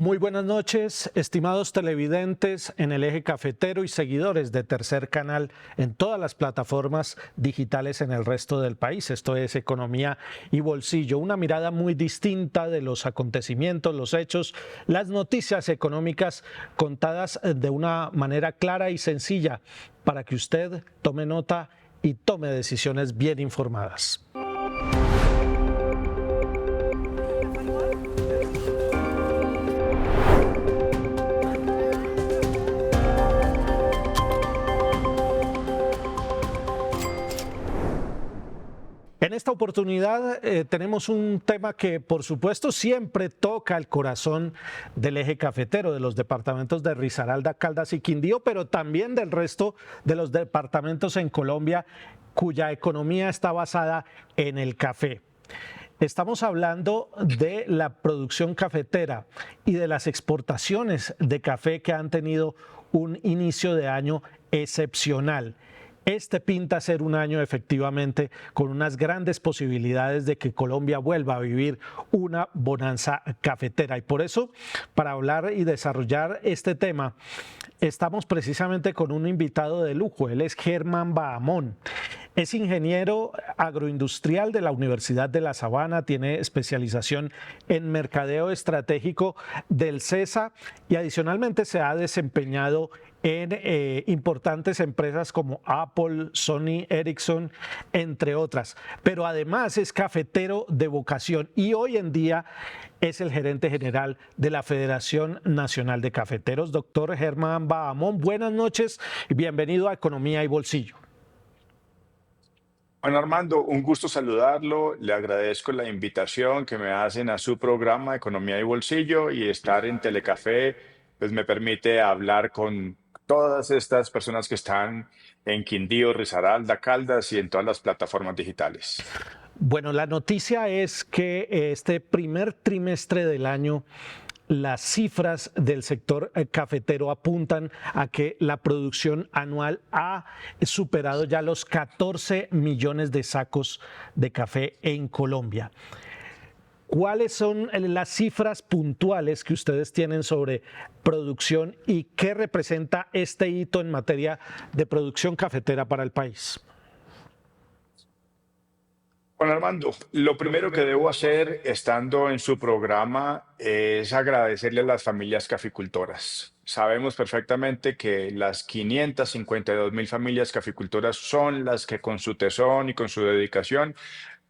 Muy buenas noches, estimados televidentes en el Eje Cafetero y seguidores de Tercer Canal en todas las plataformas digitales en el resto del país. Esto es Economía y Bolsillo, una mirada muy distinta de los acontecimientos, los hechos, las noticias económicas contadas de una manera clara y sencilla para que usted tome nota y tome decisiones bien informadas. En esta oportunidad tenemos un tema que por supuesto siempre toca el corazón del Eje Cafetero, de los departamentos de Risaralda, Caldas y Quindío, pero también del resto de los departamentos en Colombia cuya economía está basada en el café. Estamos hablando de la producción cafetera y de las exportaciones de café que han tenido un inicio de año excepcional. Este pinta ser un año efectivamente con unas grandes posibilidades de que Colombia vuelva a vivir una bonanza cafetera. Y por eso, para hablar y desarrollar este tema, estamos precisamente con un invitado de lujo. Él es Germán Bahamón. Es ingeniero agroindustrial de la Universidad de La Sabana, tiene especialización en mercadeo estratégico del CESA y adicionalmente se ha desempeñado en importantes empresas como Apple, Sony, Ericsson, entre otras. Pero además es cafetero de vocación y hoy en día es el gerente general de la Federación Nacional de Cafeteros. Doctor Germán Bahamón, buenas noches y bienvenido a Economía y Bolsillo. Bueno, Armando, un gusto saludarlo. Le agradezco la invitación que me hacen a su programa Economía y Bolsillo y estar en Telecafé, pues me permite hablar con todas estas personas que están en Quindío, Risaralda, Caldas y en todas las plataformas digitales. Bueno, la noticia es que este primer trimestre del año las cifras del sector cafetero apuntan a que la producción anual ha superado ya los 14 millones de sacos de café en Colombia. ¿Cuáles son las cifras puntuales que ustedes tienen sobre producción y qué representa este hito en materia de producción cafetera para el país? Bueno, Armando, lo primero que debo hacer estando en su programa es agradecerle a las familias caficultoras. Sabemos perfectamente que las 552.000 familias caficultoras son las que con su tesón y con su dedicación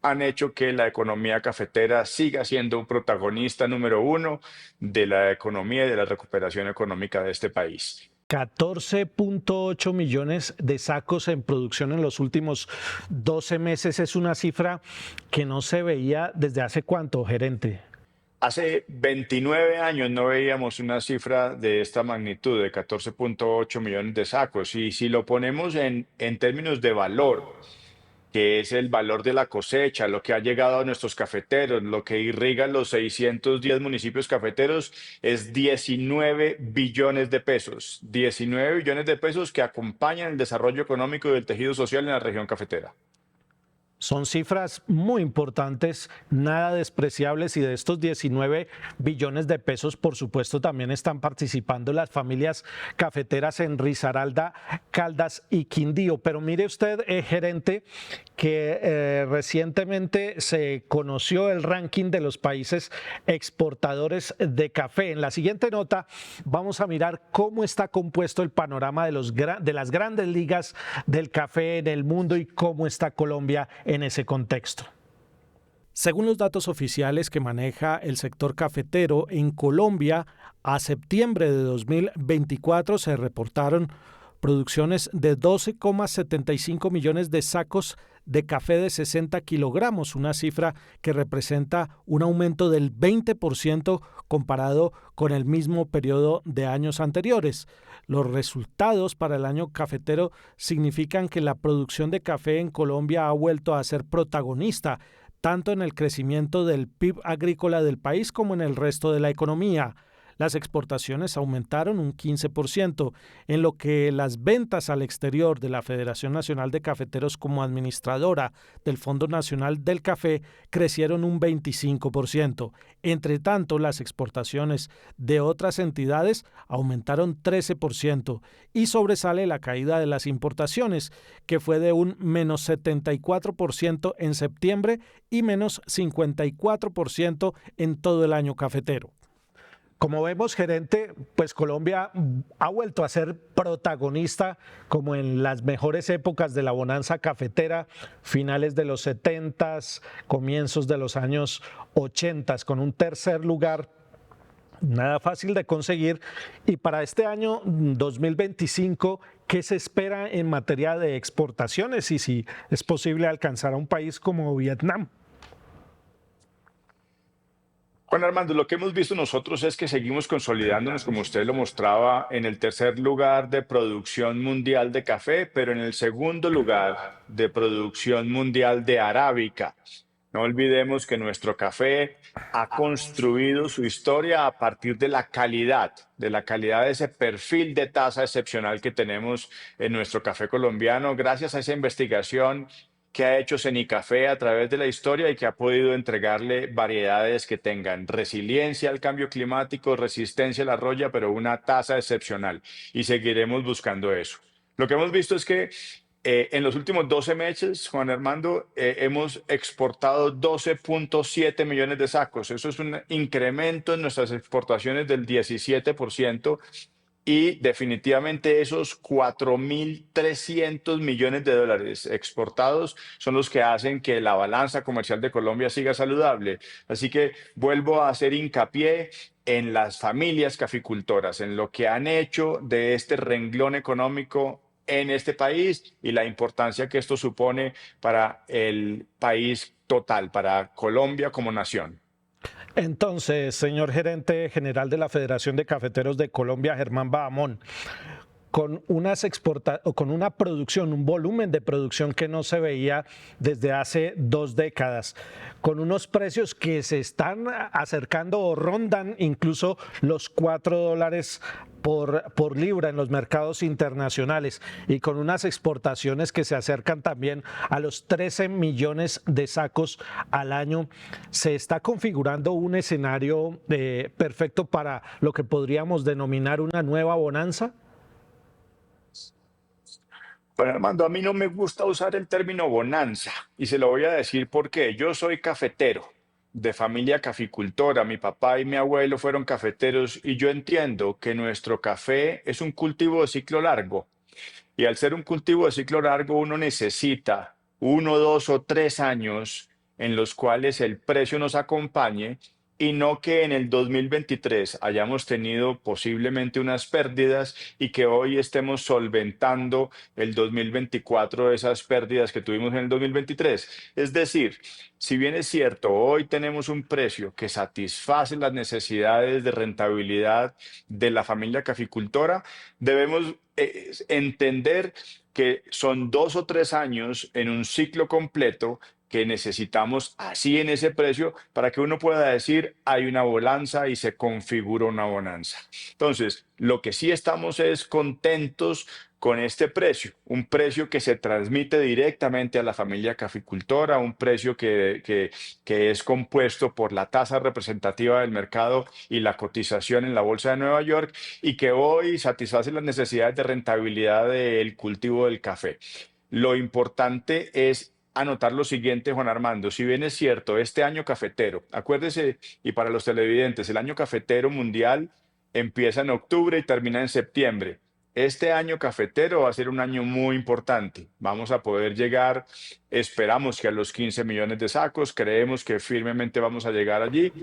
han hecho que la economía cafetera siga siendo un protagonista número uno de la economía y de la recuperación económica de este país. 14.8 millones de sacos en producción en los últimos 12 meses es una cifra que no se veía desde hace cuánto, gerente. Hace 29 años no veíamos una cifra de esta magnitud, de 14.8 millones de sacos. Y si lo ponemos en términos de valor, que es el valor de la cosecha, lo que ha llegado a nuestros cafeteros, lo que irriga los 610 municipios cafeteros, es 19 billones de pesos. 19 billones de pesos que acompañan el desarrollo económico y del tejido social en la región cafetera. Son cifras muy importantes, nada despreciables, y de estos 19 billones de pesos, por supuesto, también están participando las familias cafeteras en Risaralda, Caldas y Quindío. Pero mire usted, gerente, que recientemente se conoció el ranking de los países exportadores de café. En la siguiente nota vamos a mirar cómo está compuesto el panorama de las grandes ligas del café en el mundo y cómo está Colombia en ese contexto. Según los datos oficiales que maneja el sector cafetero, en Colombia, a septiembre de 2024 se reportaron producciones de 12,75 millones de sacos de café de 60 kilogramos, una cifra que representa un aumento del 20% comparado con el mismo periodo de años anteriores. Los resultados para el año cafetero significan que la producción de café en Colombia ha vuelto a ser protagonista, tanto en el crecimiento del PIB agrícola del país como en el resto de la economía. Las exportaciones aumentaron un 15%, en lo que las ventas al exterior de la Federación Nacional de Cafeteros como administradora del Fondo Nacional del Café crecieron un 25%. Entre tanto, las exportaciones de otras entidades aumentaron 13% y sobresale la caída de las importaciones, que fue de un menos 74% en septiembre y menos 54% en todo el año cafetero. Como vemos, gerente, pues Colombia ha vuelto a ser protagonista como en las mejores épocas de la bonanza cafetera, finales de los 70s, comienzos de los años 80s, con un tercer lugar nada fácil de conseguir. Y para este año 2025, ¿qué se espera en materia de exportaciones y si es posible alcanzar a un país como Vietnam? Juan Armando, lo que hemos visto nosotros es que seguimos consolidándonos, como usted lo mostraba, en el tercer lugar de producción mundial de café, pero en el segundo lugar de producción mundial de arábica. No olvidemos que nuestro café ha construido su historia a partir de la calidad de ese perfil de taza excepcional que tenemos en nuestro café colombiano, gracias a esa investigación que ha hecho Cenicafé a través de la historia y que ha podido entregarle variedades que tengan resiliencia al cambio climático, resistencia a la roya, pero una tasa excepcional. Y seguiremos buscando eso. Lo que hemos visto es que en los últimos 12 meses, Juan Armando, hemos exportado 12.7 millones de sacos. Eso es un incremento en nuestras exportaciones del 17%. Y definitivamente esos 4.300 millones de dólares exportados son los que hacen que la balanza comercial de Colombia siga saludable. Así que vuelvo a hacer hincapié en las familias caficultoras, en lo que han hecho de este renglón económico en este país y la importancia que esto supone para el país total, para Colombia como nación. Entonces, señor gerente general de la Federación de Cafeteros de Colombia, Germán Bahamón, con una producción, un volumen de producción que no se veía desde hace 2 décadas, con unos precios que se están acercando o rondan incluso los $4 por libra en los mercados internacionales y con unas exportaciones que se acercan también a los 13 millones de sacos al año, se está configurando un escenario perfecto para lo que podríamos denominar una nueva bonanza. Bueno, Armando, a mí no me gusta usar el término bonanza y se lo voy a decir porque yo soy cafetero de familia caficultora. Mi papá y mi abuelo fueron cafeteros y yo entiendo que nuestro café es un cultivo de ciclo largo. Y al ser un cultivo de ciclo largo, uno necesita 1, 2 o 3 años en los cuales el precio nos acompañe y no que en el 2023 hayamos tenido posiblemente unas pérdidas y que hoy estemos solventando el 2024 esas pérdidas que tuvimos en el 2023. Es decir, si bien es cierto, hoy tenemos un precio que satisface las necesidades de rentabilidad de la familia caficultora, debemos entender que son 2 o 3 años en un ciclo completo que necesitamos así en ese precio para que uno pueda decir hay una bonanza y se configura una bonanza. Entonces, lo que sí estamos es contentos con este precio, un precio que se transmite directamente a la familia caficultora, un precio que es compuesto por la tasa representativa del mercado y la cotización en la Bolsa de Nueva York y que hoy satisface las necesidades de rentabilidad del cultivo del café. Lo importante es anotar lo siguiente, Juan Armando, si bien es cierto, este año cafetero, acuérdese, y para los televidentes, el año cafetero mundial empieza en octubre y termina en septiembre. Este año cafetero va a ser un año muy importante. Vamos a poder llegar, esperamos que a los 15 millones de sacos, creemos que firmemente vamos a llegar allí,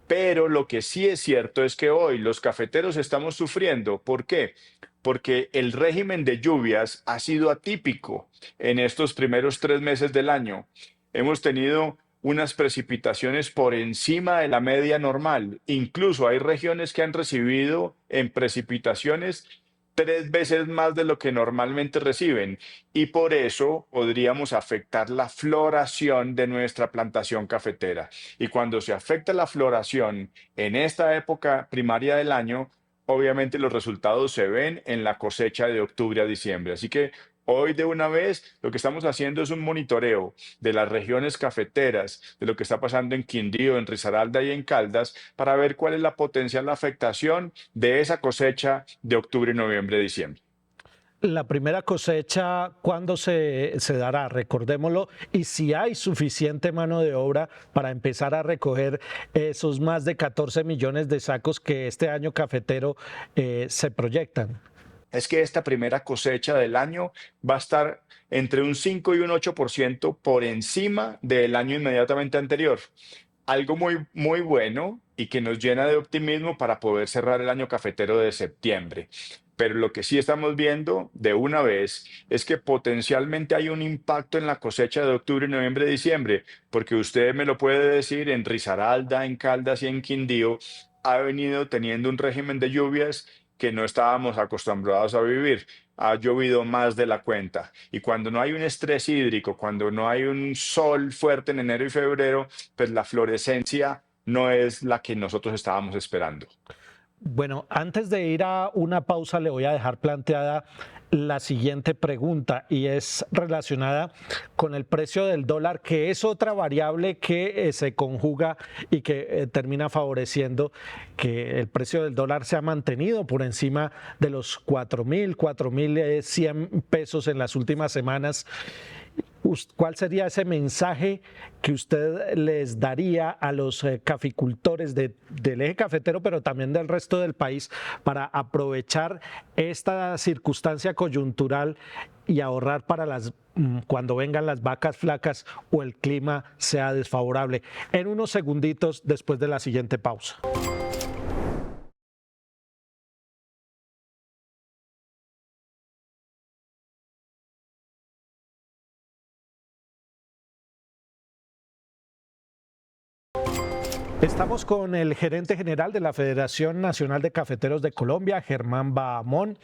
pero lo que sí es cierto es que hoy los cafeteros estamos sufriendo. ¿Por qué? Porque el régimen de lluvias ha sido atípico en estos primeros 3 meses del año. Hemos tenido unas precipitaciones por encima de la media normal. Incluso hay regiones que han recibido en precipitaciones 3 veces más de lo que normalmente reciben y por eso podríamos afectar la floración de nuestra plantación cafetera. Y cuando se afecta la floración en esta época primaria del año, obviamente los resultados se ven en la cosecha de octubre a diciembre. Así que hoy de una vez lo que estamos haciendo es un monitoreo de las regiones cafeteras, de lo que está pasando en Quindío, en Risaralda y en Caldas, para ver cuál es la potencial afectación de esa cosecha de octubre, noviembre, diciembre. La primera cosecha, ¿cuándo se dará? Recordémoslo, y si hay suficiente mano de obra para empezar a recoger esos más de 14 millones de sacos que este año cafetero se proyectan. Es que esta primera cosecha del año va a estar entre un 5 y un 8% por encima del año inmediatamente anterior. Algo muy, muy bueno y que nos llena de optimismo para poder cerrar el año cafetero de septiembre. Pero lo que sí estamos viendo de una vez es que potencialmente hay un impacto en la cosecha de octubre, noviembre, diciembre, porque usted me lo puede decir, en Risaralda, en Caldas y en Quindío ha venido teniendo un régimen de lluvias que no estábamos acostumbrados a vivir. Ha llovido más de la cuenta. Y cuando no hay un estrés hídrico, cuando no hay un sol fuerte en enero y febrero, pues la florescencia no es la que nosotros estábamos esperando. Bueno, antes de ir a una pausa, le voy a dejar planteada la siguiente pregunta y es relacionada con el precio del dólar, que es otra variable que se conjuga y que termina favoreciendo que el precio del dólar se ha mantenido por encima de los 4.100 pesos en las últimas semanas. ¿Cuál sería ese mensaje que usted les daría a los caficultores del eje cafetero, pero también del resto del país, para aprovechar esta circunstancia coyuntural y ahorrar para cuando vengan las vacas flacas o el clima sea desfavorable? En unos segunditos después de la siguiente pausa. Estamos con el gerente general de la Federación Nacional de Cafeteros de Colombia, Germán Bahamón,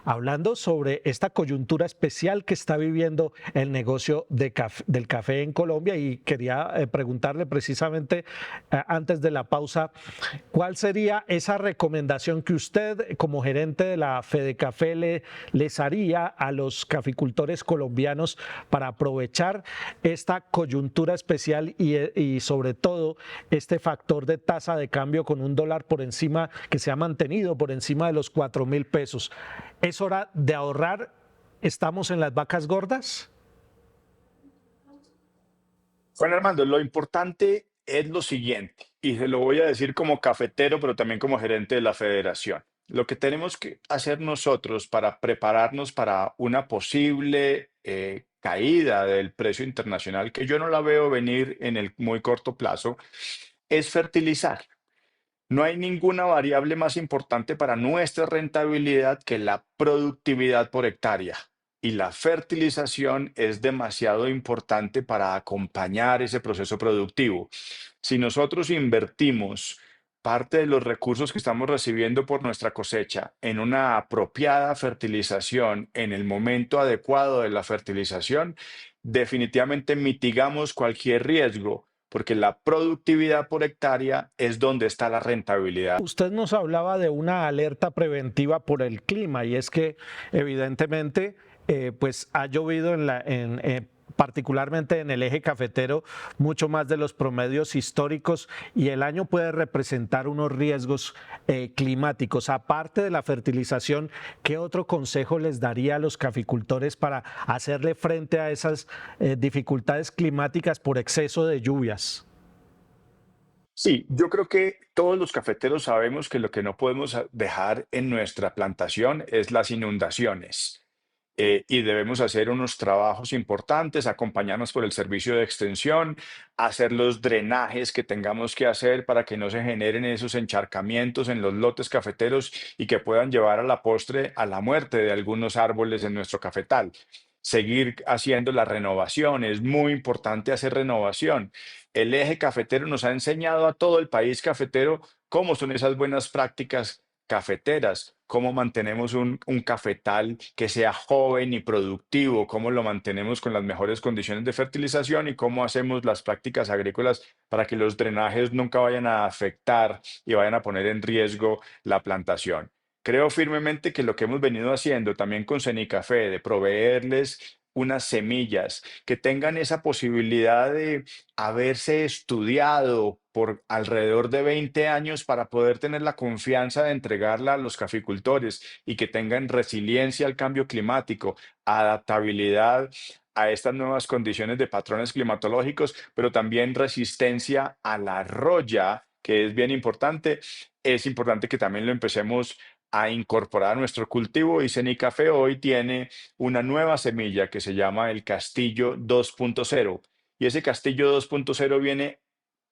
hablando sobre esta coyuntura especial que está viviendo el negocio del café en Colombia, y quería preguntarle precisamente antes de la pausa, ¿cuál sería esa recomendación que usted como gerente de la Fedecafé les haría a los caficultores colombianos para aprovechar esta coyuntura especial y sobre todo este factor de tasa de cambio con un dólar por encima, que se ha mantenido por encima de los 4.000 pesos? ¿Es hora de ahorrar? ¿Estamos en las vacas gordas? Juan Armando, lo importante es lo siguiente, y se lo voy a decir como cafetero, pero también como gerente de la federación. Lo que tenemos que hacer nosotros para prepararnos para una posible caída del precio internacional, que yo no la veo venir en el muy corto plazo, es fertilizar. No hay ninguna variable más importante para nuestra rentabilidad que la productividad por hectárea. Y la fertilización es demasiado importante para acompañar ese proceso productivo. Si nosotros invertimos parte de los recursos que estamos recibiendo por nuestra cosecha en una apropiada fertilización, en el momento adecuado de la fertilización, definitivamente mitigamos cualquier riesgo, porque la productividad por hectárea es donde está la rentabilidad. Usted nos hablaba de una alerta preventiva por el clima, y es que evidentemente pues ha llovido particularmente en el eje cafetero, mucho más de los promedios históricos, y el año puede representar unos riesgos climáticos. Aparte de la fertilización, ¿qué otro consejo les daría a los caficultores para hacerle frente a esas dificultades climáticas por exceso de lluvias? Sí, yo creo que todos los cafeteros sabemos que lo que no podemos dejar en nuestra plantación es las inundaciones. Y debemos hacer unos trabajos importantes, acompañarnos por el servicio de extensión, hacer los drenajes que tengamos que hacer para que no se generen esos encharcamientos en los lotes cafeteros y que puedan llevar a la postre a la muerte de algunos árboles en nuestro cafetal. Seguir haciendo la renovación, es muy importante hacer renovación. El eje cafetero nos ha enseñado a todo el país cafetero cómo son esas buenas prácticas cafeteras, cómo mantenemos un cafetal que sea joven y productivo, cómo lo mantenemos con las mejores condiciones de fertilización y cómo hacemos las prácticas agrícolas para que los drenajes nunca vayan a afectar y vayan a poner en riesgo la plantación. Creo firmemente que lo que hemos venido haciendo también con Cenicafé, de proveerles unas semillas que tengan esa posibilidad de haberse estudiado por alrededor de 20 años para poder tener la confianza de entregarla a los caficultores y que tengan resiliencia al cambio climático, adaptabilidad a estas nuevas condiciones de patrones climatológicos, pero también resistencia a la roya, que es bien importante. Es importante que también lo empecemos a incorporar a nuestro cultivo y Cenicafé hoy tiene una nueva semilla que se llama el Castillo 2.0 y ese Castillo 2.0 viene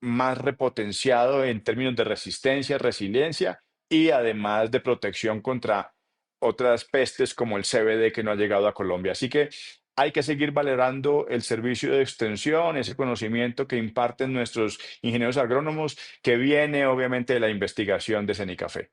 más repotenciado en términos de resistencia, resiliencia y además de protección contra otras pestes como el CBD que no ha llegado a Colombia. Así que hay que seguir valorando el servicio de extensión, ese conocimiento que imparten nuestros ingenieros agrónomos, que viene obviamente de la investigación de Cenicafé.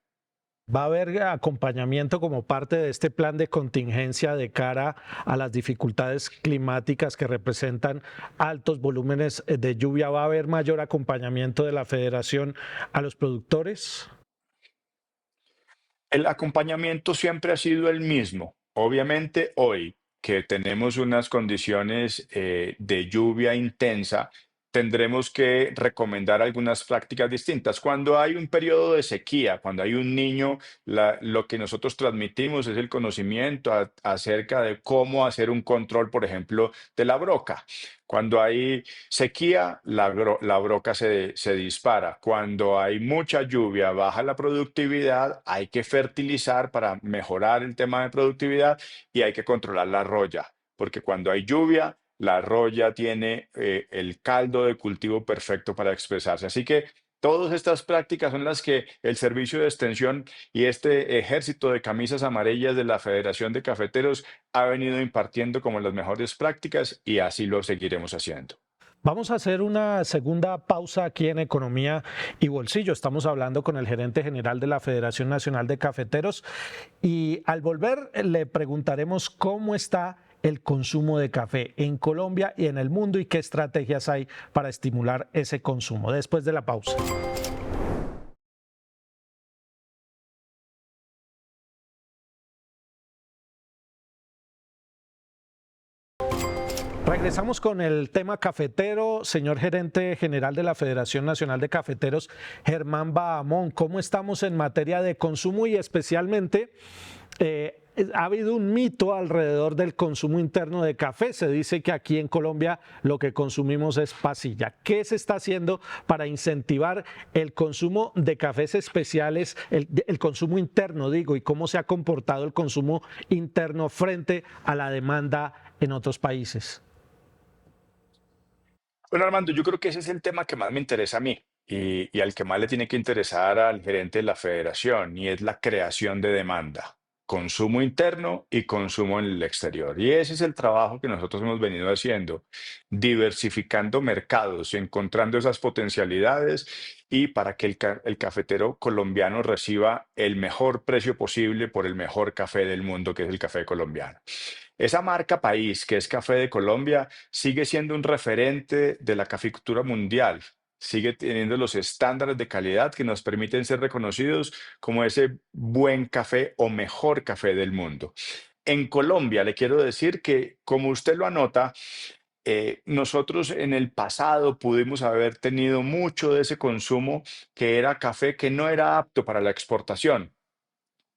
¿Va a haber acompañamiento como parte de este plan de contingencia de cara a las dificultades climáticas que representan altos volúmenes de lluvia? ¿Va a haber mayor acompañamiento de la federación a los productores? El acompañamiento siempre ha sido el mismo. Obviamente hoy que tenemos unas condiciones de lluvia intensa, tendremos que recomendar algunas prácticas distintas. Cuando hay un periodo de sequía, cuando hay un niño, lo que nosotros transmitimos es el conocimiento acerca de cómo hacer un control, por ejemplo, de la broca. Cuando hay sequía, la broca se dispara. Cuando hay mucha lluvia, baja la productividad, hay que fertilizar para mejorar el tema de productividad y hay que controlar la roya, porque cuando hay lluvia, la roya tiene el caldo de cultivo perfecto para expresarse. Así que todas estas prácticas son las que el servicio de extensión y este ejército de camisas amarillas de la Federación de Cafeteros ha venido impartiendo como las mejores prácticas y así lo seguiremos haciendo. Vamos a hacer una segunda pausa aquí en Economía y Bolsillo. Estamos hablando con el gerente general de la Federación Nacional de Cafeteros y al volver le preguntaremos cómo está el consumo de café en Colombia y en el mundo y qué estrategias hay para estimular ese consumo. Después de la pausa. Regresamos con el tema cafetero. Señor gerente general de la Federación Nacional de Cafeteros, Germán Bahamón, ¿cómo estamos en materia de consumo y especialmente ha habido un mito alrededor del consumo interno de café? Se dice que aquí en Colombia lo que consumimos es pasilla. ¿Qué se está haciendo para incentivar el consumo de cafés especiales, el consumo interno, digo, y cómo se ha comportado el consumo interno frente a la demanda en otros países? Bueno, Armando, yo creo que ese es el tema que más me interesa a mí y al que más le tiene que interesar al gerente de la federación, y es la creación de demanda, consumo interno y consumo en el exterior. Y ese es el trabajo que nosotros hemos venido haciendo, diversificando mercados, encontrando esas potencialidades y para que el cafetero colombiano reciba el mejor precio posible por el mejor café del mundo, que es el café colombiano. Esa marca país, que es Café de Colombia, sigue siendo un referente de la caficultura mundial. Sigue teniendo los estándares de calidad que nos permiten ser reconocidos como ese buen café o mejor café del mundo. En Colombia, le quiero decir que, como usted lo anota, nosotros en el pasado pudimos haber tenido mucho de ese consumo que era café que no era apto para la exportación.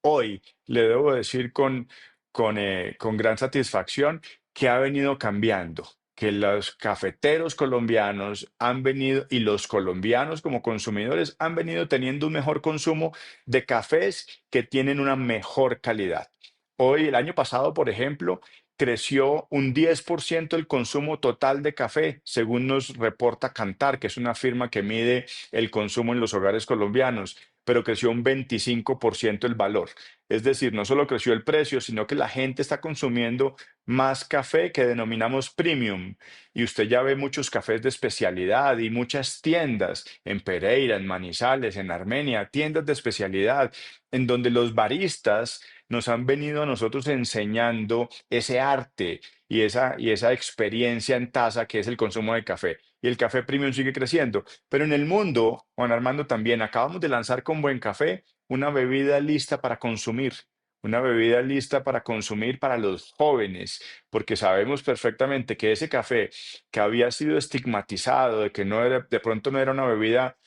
Hoy le debo decir con gran satisfacción que ha venido cambiando, que los cafeteros colombianos han venido y los colombianos como consumidores han venido teniendo un mejor consumo de cafés que tienen una mejor calidad. Hoy, el año pasado, por ejemplo, creció un 10% el consumo total de café, según nos reporta Kantar, que es una firma que mide el consumo en los hogares colombianos. pero creció un 25% el valor. Es decir, no solo creció el precio, sino que la gente está consumiendo más café que denominamos premium. Y usted ya ve muchos cafés de especialidad y muchas tiendas en Pereira, en Manizales, en Armenia, tiendas de especialidad, en donde los baristas nos han venido a nosotros enseñando ese arte y esa experiencia en taza que es el consumo de café. Y el café premium sigue creciendo. Pero en el mundo, Juan Armando, también acabamos de lanzar con Buen Café una bebida lista para consumir. Una bebida lista para consumir para los jóvenes, porque sabemos perfectamente que ese café que había sido estigmatizado, de que no era, de pronto no era una bebida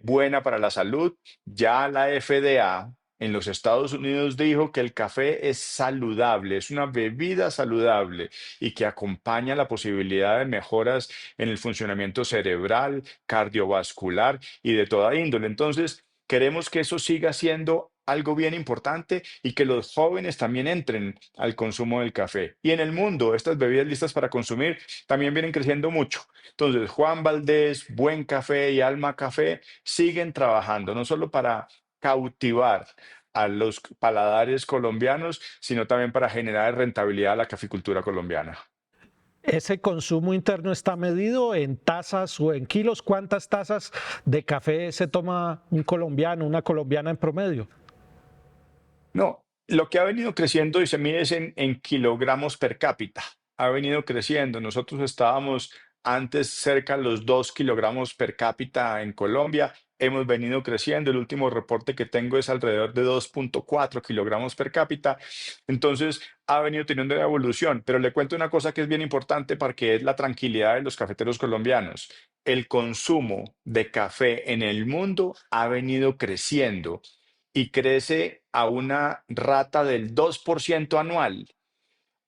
buena para la salud, ya la FDA en los Estados Unidos dijo que el café es saludable, es una bebida saludable y que acompaña la posibilidad de mejoras en el funcionamiento cerebral, cardiovascular y de toda índole. Entonces, queremos que eso siga siendo algo bien importante y que los jóvenes también entren al consumo del café. Y en el mundo, estas bebidas listas para consumir también vienen creciendo mucho. Entonces, Juan Valdés, Buen Café y Alma Café siguen trabajando, no solo para cautivar a los paladares colombianos, sino también para generar rentabilidad a la caficultura colombiana. ¿Ese consumo interno está medido en tazas o en kilos? ¿Cuántas tazas de café se toma un colombiano, una colombiana en promedio? No, lo que ha venido creciendo y se mide es en kilogramos per cápita. Ha venido creciendo. Nosotros estábamos antes cerca de los 2 kilogramos per cápita en Colombia. Hemos venido creciendo. El último reporte que tengo es alrededor de 2,4 kilogramos per cápita. Entonces, ha venido teniendo una evolución. Pero le cuento una cosa que es bien importante para que es la tranquilidad de los cafeteros colombianos. El consumo de café en el mundo ha venido creciendo y crece a una rata del 2% anual.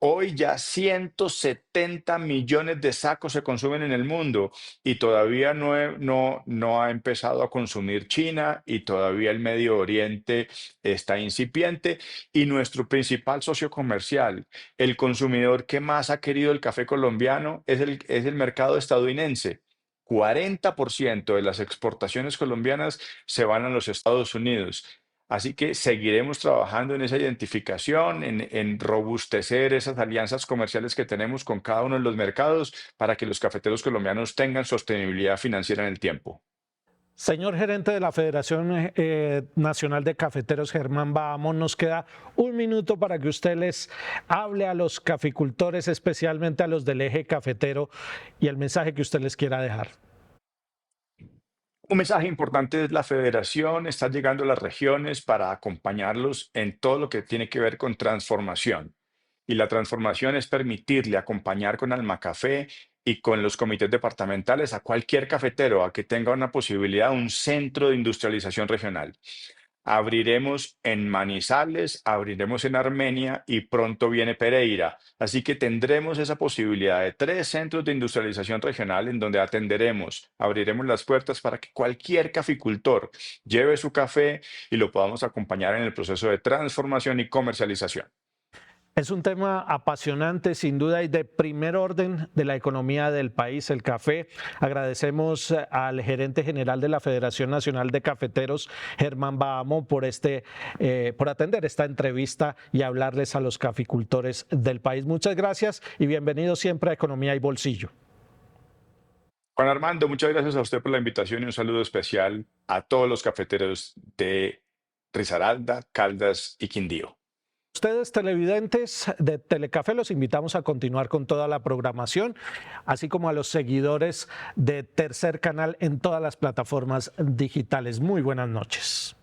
Hoy ya 170 millones de sacos se consumen en el mundo y todavía no ha empezado a consumir China y todavía el Medio Oriente está incipiente y nuestro principal socio comercial, el consumidor que más ha querido el café colombiano es el mercado estadounidense. 40% de las exportaciones colombianas se van a los Estados Unidos. Así que seguiremos trabajando en esa identificación, en robustecer esas alianzas comerciales que tenemos con cada uno de los mercados para que los cafeteros colombianos tengan sostenibilidad financiera en el tiempo. Señor gerente de la Federación Nacional de Cafeteros, Germán Bahamón, nos queda un minuto para que usted les hable a los caficultores, especialmente a los del eje cafetero, y el mensaje que usted les quiera dejar. Un mensaje importante es la federación está llegando a las regiones para acompañarlos en todo lo que tiene que ver con transformación. Y la transformación es permitirle acompañar con Almacafé y con los comités departamentales a cualquier cafetero a que tenga una posibilidad, un centro de industrialización regional. Abriremos en Manizales, abriremos en Armenia y pronto viene Pereira. Así que tendremos esa posibilidad de 3 centros de industrialización regional en donde atenderemos, abriremos las puertas para que cualquier caficultor lleve su café y lo podamos acompañar en el proceso de transformación y comercialización. Es un tema apasionante, sin duda, y de primer orden de la economía del país, el café. Agradecemos al gerente general de la Federación Nacional de Cafeteros, Germán Bahamón, por atender esta entrevista y hablarles a los caficultores del país. Muchas gracias y bienvenido siempre a Economía y Bolsillo. Juan Armando, muchas gracias a usted por la invitación y un saludo especial a todos los cafeteros de Risaralda, Caldas y Quindío. Ustedes televidentes de Telecafé los invitamos a continuar con toda la programación, así como a los seguidores de Tercer Canal en todas las plataformas digitales. Muy buenas noches.